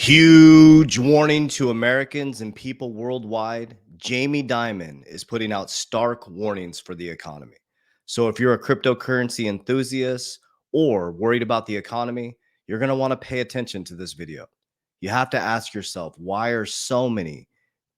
Huge warning to Americans and people worldwide. Jamie Dimon is putting out stark warnings for the economy. So if you're a cryptocurrency enthusiast or worried about the economy, you're going to want to pay attention to this video. You have to ask yourself, why are so many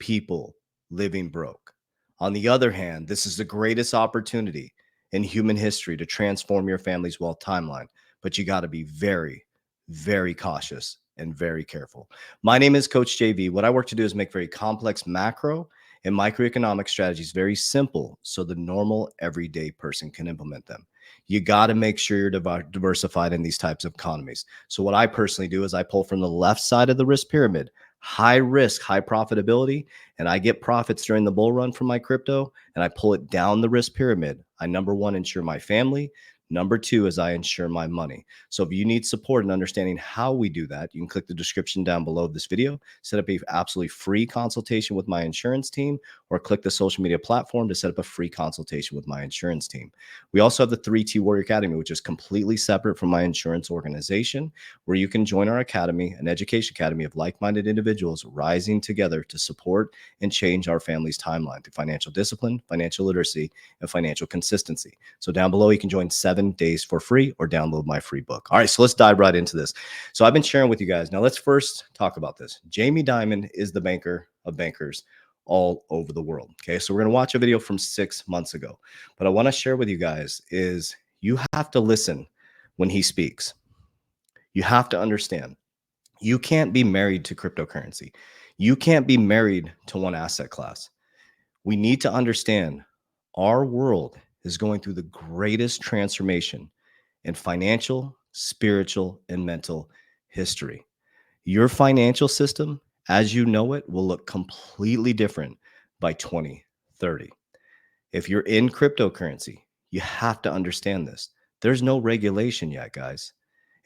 people living broke? On the other hand, this is the greatest opportunity in human history to transform your family's wealth timeline, but you got to be very, very cautious and very careful. My name is Coach JV. What I work to do is make very complex macro and microeconomic strategies very simple so the normal everyday person can implement them. You got to make sure you're diversified in these types of economies. So what I personally do is I pull from the left side of the risk pyramid, high risk, high profitability, and I get profits during the bull run from my crypto, and I pull it down the risk pyramid. I, number one, insure my family. Number two is I insure my money. So if you need support in understanding how we do that, you can click the description down below this video, set up a absolutely free consultation with my insurance team, or click the social media platform to set up a free consultation with my insurance team. We also have the 3T Warrior Academy, which is completely separate from my insurance organization, where you can join our academy, an education academy of like-minded individuals rising together to support and change our family's timeline through financial discipline, financial literacy, and financial consistency. So down below, you can join 7 days for free or download my free book. All right, so let's dive right into this. So I've been sharing with you guys. Now let's first talk about this. Jamie Dimon is the banker of bankers all over the world. Okay, so we're going to watch a video from 6 months ago. But I want to share with you guys is you have to listen when he speaks. You have to understand. You can't be married to cryptocurrency. You can't be married to one asset class. We need to understand our world is going through the greatest transformation in financial, spiritual, and mental history. Your financial system, as you know it, will look completely different by 2030. If you're in cryptocurrency, you have to understand this. There's no regulation yet, guys.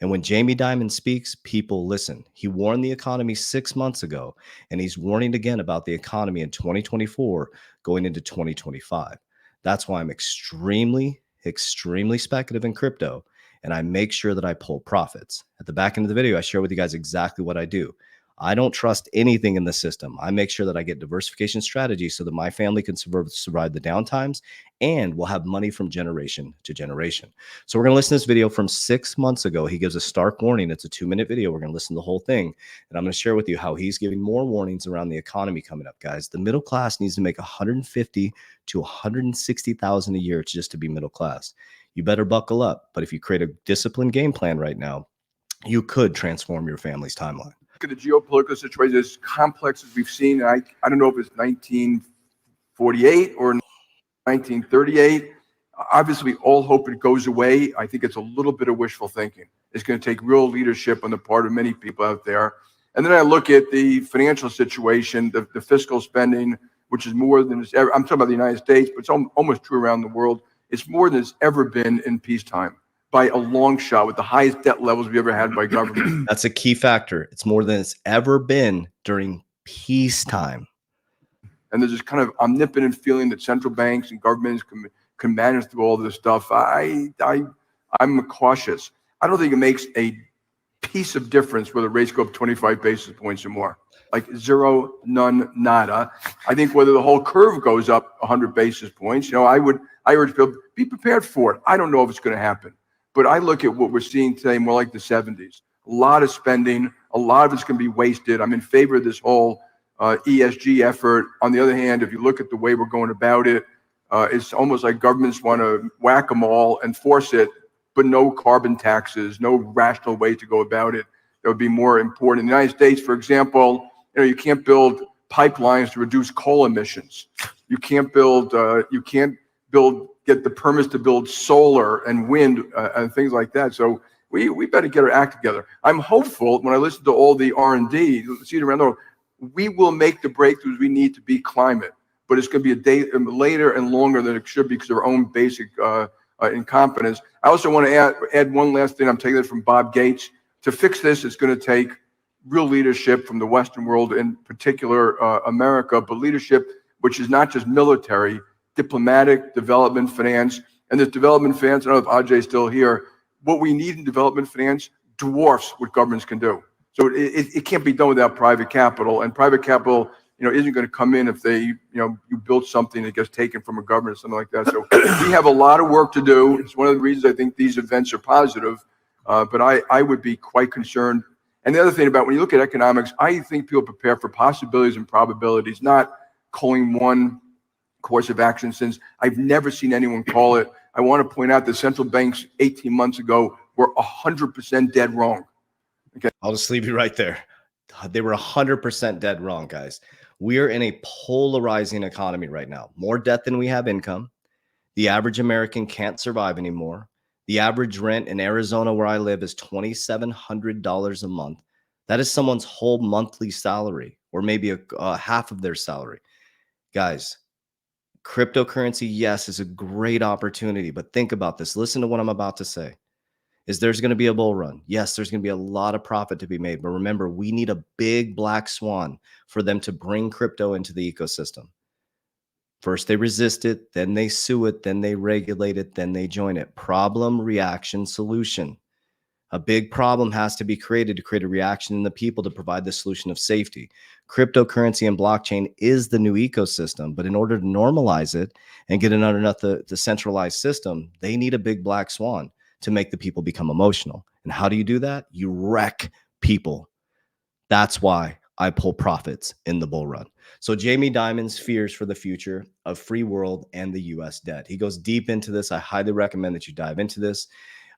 And when Jamie Dimon speaks, people listen. He warned the economy 6 months ago, and he's warning again about the economy in 2024 going into 2025. That's why I'm extremely speculative in crypto, and I make sure that I pull profits. At the back end of the video, I share with you guys exactly what I do. I don't trust anything in the system. I make sure that I get diversification strategies so that my family can survive the downtimes and will have money from generation to generation. So we're going to listen to this video from 6 months ago. He gives a stark warning. It's a 2-minute video. We're going to listen to the whole thing. And I'm going to share with you how he's giving more warnings around the economy coming up, guys. The middle class needs to make 150 to 160,000 a year just to be middle class. You better buckle up. But if you create a disciplined game plan right now, you could transform your family's timeline. Look at the geopolitical situation, as complex as we've seen. I don't know if it's 1948 or 1938. Obviously, we all hope it goes away. I think it's a little bit of wishful thinking. It's going to take real leadership on the part of many people out there. And then I look at the financial situation, the fiscal spending, which is more than it's ever. I'm talking about the United States, but it's almost true around the world. It's more than it's ever been in peacetime, by a long shot, with the highest debt levels we ever had by government. That's a key factor. It's more than it's ever been during peacetime. And there's this kind of omnipotent feeling that central banks and governments can manage through all this stuff. I'm cautious. I don't think it makes a piece of difference whether rates go up 25 basis points or more. Like zero, none, nada. I think whether the whole curve goes up 100 basis points, I urge people, be prepared for it. I don't know if it's going to happen. But I look at what we're seeing today more like the 70s. A lot of spending, a lot of it's going to be wasted. I'm in favor of this whole ESG effort. On the other hand, if you look at the way we're going about it, it's almost like governments want to whack them all and force it, but no carbon taxes, no rational way to go about it. That would be more important. In the United States, for example, you can't build pipelines to reduce coal emissions. You can't get the permits to build solar and wind and things like that. So we better get our act together. I'm hopeful when I listen to all the R&D, see it around the world, we will make the breakthroughs we need to be climate. But it's going to be a day later and longer than it should be because of our own basic incompetence. I also want to add one last thing. I'm taking it from Bob Gates. To fix this, it's going to take real leadership from the Western world, in particular America, but leadership which is not just military, diplomatic, development finance. And this development finance, I don't know if Ajay's still here, what we need in development finance dwarfs what governments can do. So it can't be done without private capital, and private capital, isn't going to come in if you build something that gets taken from a government or something like that. So we have a lot of work to do. It's one of the reasons I think these events are positive, but I would be quite concerned. And the other thing about when you look at economics, I think people prepare for possibilities and probabilities, not calling one course of action, since I've never seen anyone call it. I want to point out that central banks 18 months ago were 100% dead wrong. Okay. I'll just leave you right there. They were 100% dead wrong, guys. We are in a polarizing economy right now. More debt than we have income. The average American can't survive anymore. The average rent in Arizona, where I live, is $2,700 a month. That is someone's whole monthly salary, or maybe half of their salary. Guys, cryptocurrency, yes, is a great opportunity, but think about this. Listen to what I'm about to say. There's going to be a bull run. Yes, there's going to be a lot of profit to be made. But remember, we need a big black swan for them to bring crypto into the ecosystem. First, they resist it, then they sue it, then they regulate it, then they join it. Problem, reaction, solution. A big problem has to be created to create a reaction in the people to provide the solution of safety. Cryptocurrency and blockchain is the new ecosystem, but in order to normalize it and get it underneath the centralized system, they need a big black swan to make the people become emotional. And how do you do that? You wreck people. That's why I pull profits in the bull run. So Jamie Dimon's fears for the future of free world and the US debt. He goes deep into this. I highly recommend that you dive into this.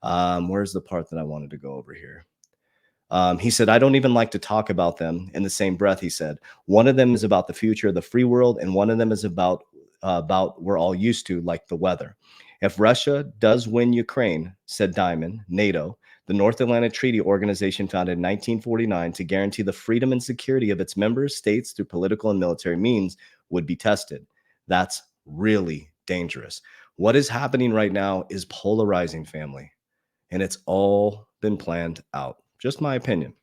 Where's the part that I wanted to go over here? He said, I don't even like to talk about them in the same breath. He said, one of them is about the future of the free world, and one of them is about we're all used to, like the weather. If Russia does win Ukraine, said Dimon, NATO, the North Atlantic Treaty Organization, founded in 1949 to guarantee the freedom and security of its member states through political and military means, would be tested. That's really dangerous. What is happening right now is polarizing, family, and it's all been planned out. Just my opinion.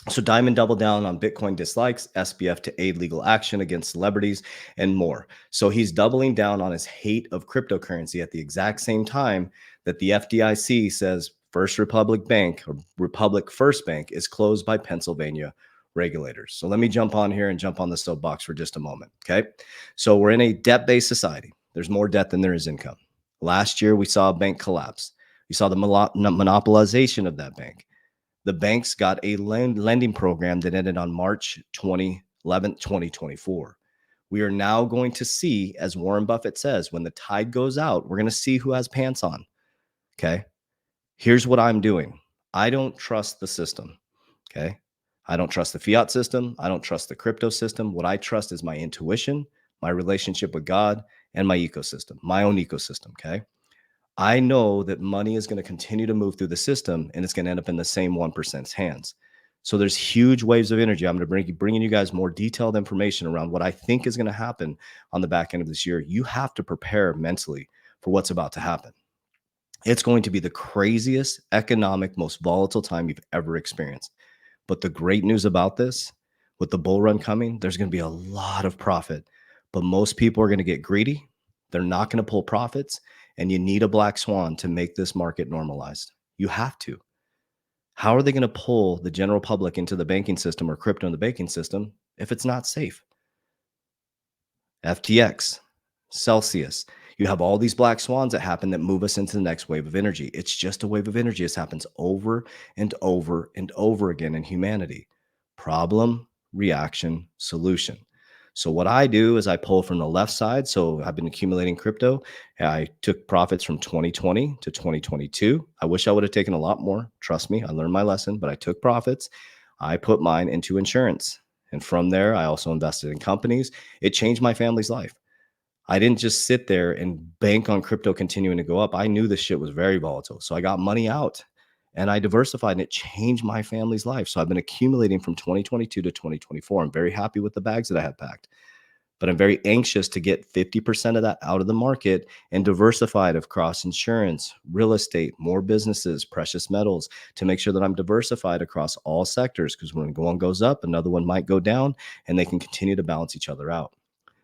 So Dimon doubled down on Bitcoin dislikes, SBF to aid legal action against celebrities, and more. So he's doubling down on his hate of cryptocurrency at the exact same time that the FDIC says First Republic Bank, or Republic First Bank, is closed by Pennsylvania regulators. So let me jump on here and jump on the soapbox for just a moment. Okay. So we're in a debt-based society. There's more debt than there is income. Last year, we saw a bank collapse. We saw the monopolization of that bank. The banks got a lending program that ended on March 11th, 2024. We are now going to see, as Warren Buffett says, when the tide goes out, we're going to see who has pants on. Okay. Here's what I'm doing. I don't trust the system. Okay. I don't trust the fiat system. I don't trust the crypto system. What I trust is my intuition, my relationship with God, and my ecosystem, my own ecosystem. Okay. I know that money is going to continue to move through the system, and it's going to end up in the same 1%'s hands. So there's huge waves of energy. I'm going to bringing you guys more detailed information around what I think is going to happen on the back end of this year. You have to prepare mentally for what's about to happen. It's going to be the craziest economic, most volatile time you've ever experienced. But the great news about this, with the bull run coming, there's going to be a lot of profit. But most people are going to get greedy. They're not going to pull profits. And you need a black swan to make this market normalized. You have to. How are they going to pull the general public into the banking system or crypto in the banking system if it's not safe? FTX, Celsius. You have all these black swans that happen that move us into the next wave of energy. It's just a wave of energy. This happens over and over and over again in humanity. Problem, reaction, solution. So what I do is I pull from the left side. So I've been accumulating crypto. I took profits from 2020 to 2022. I wish I would have taken a lot more. Trust me, I learned my lesson, but I took profits. I put mine into insurance. And from there, I also invested in companies. It changed my family's life. I didn't just sit there and bank on crypto continuing to go up. I knew this shit was very volatile. So I got money out and I diversified, and it changed my family's life. So I've been accumulating from 2022 to 2024. I'm very happy with the bags that I have packed, but I'm very anxious to get 50% of that out of the market and diversified across insurance, real estate, more businesses, precious metals, to make sure that I'm diversified across all sectors, because when one goes up, another one might go down, and they can continue to balance each other out.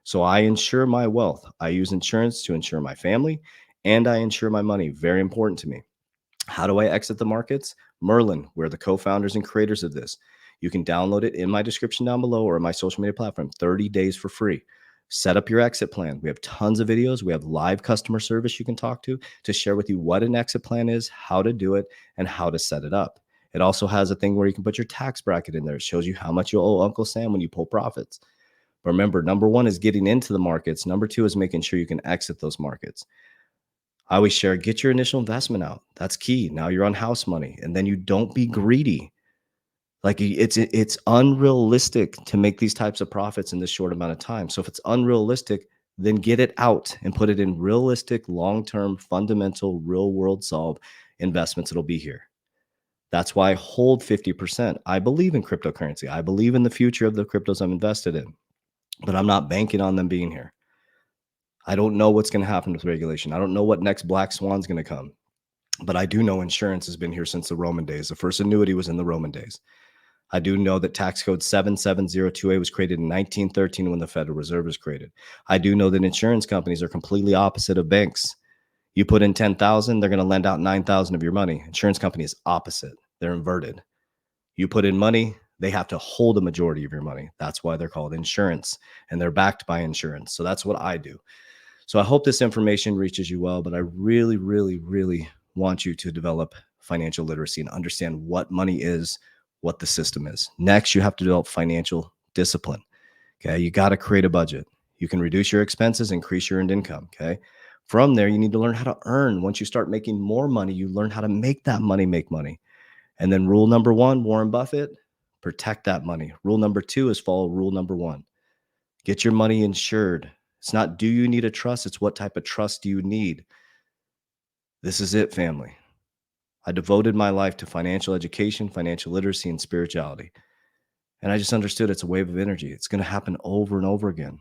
So I insure my wealth. I use insurance to insure my family, and I insure my money. Very important to me. How do I exit the markets? Merlin, we're the co-founders and creators of this. You can download it in my description down below or my social media platform, 30 days for free. Set up your exit plan. We have tons of videos. We have live customer service you can talk to share with you what an exit plan is, how to do it, and how to set it up. It also has a thing where you can put your tax bracket in there. It shows you how much you'll owe Uncle Sam when you pull profits. But remember, number one is getting into the markets. Number two is making sure you can exit those markets. I always share, get your initial investment out. That's key. Now you're on house money, and then you don't be greedy. Like it's unrealistic to make these types of profits in this short amount of time. So if it's unrealistic, then get it out and put it in realistic, long-term, fundamental, real-world solve investments. It'll be here. That's why I hold 50%. I believe in cryptocurrency. I believe in the future of the cryptos I'm invested in, but I'm not banking on them being here. I don't know what's going to happen with regulation. I don't know what next black swan's going to come, but I do know insurance has been here since the Roman days. The first annuity was in the Roman days. I do know that tax code 7702A was created in 1913 when the Federal Reserve was created. I do know that insurance companies are completely opposite of banks. You put in 10,000, they're going to lend out 9,000 of your money. Insurance company is opposite. They're inverted. You put in money, they have to hold a majority of your money. That's why they're called insurance, and they're backed by insurance. So that's what I do. So I hope this information reaches you well, but I really, really, really want you to develop financial literacy and understand what money is, what the system is. Next, you have to develop financial discipline. Okay. You got to create a budget. You can reduce your expenses, increase your earned income. Okay. From there, you need to learn how to earn. Once you start making more money, you learn how to make that money make money. And then rule number one, Warren Buffett, protect that money. Rule number two is follow rule number one. Get your money insured. It's not, do you need a trust? It's what type of trust do you need? This is it, family. I devoted my life to financial education, financial literacy, and spirituality. And I just understood it's a wave of energy. It's going to happen over and over again.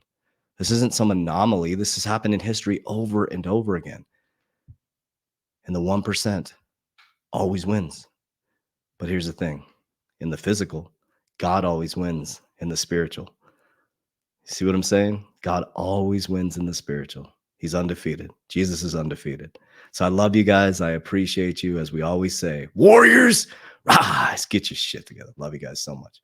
This isn't some anomaly. This has happened in history over and over again. And the 1% always wins. But here's the thing. In the physical, God always wins in the spiritual. See what I'm saying? God always wins in the spiritual. He's undefeated. Jesus is undefeated. So I love you guys. I appreciate you. As we always say, warriors, rise, get your shit together. Love you guys so much.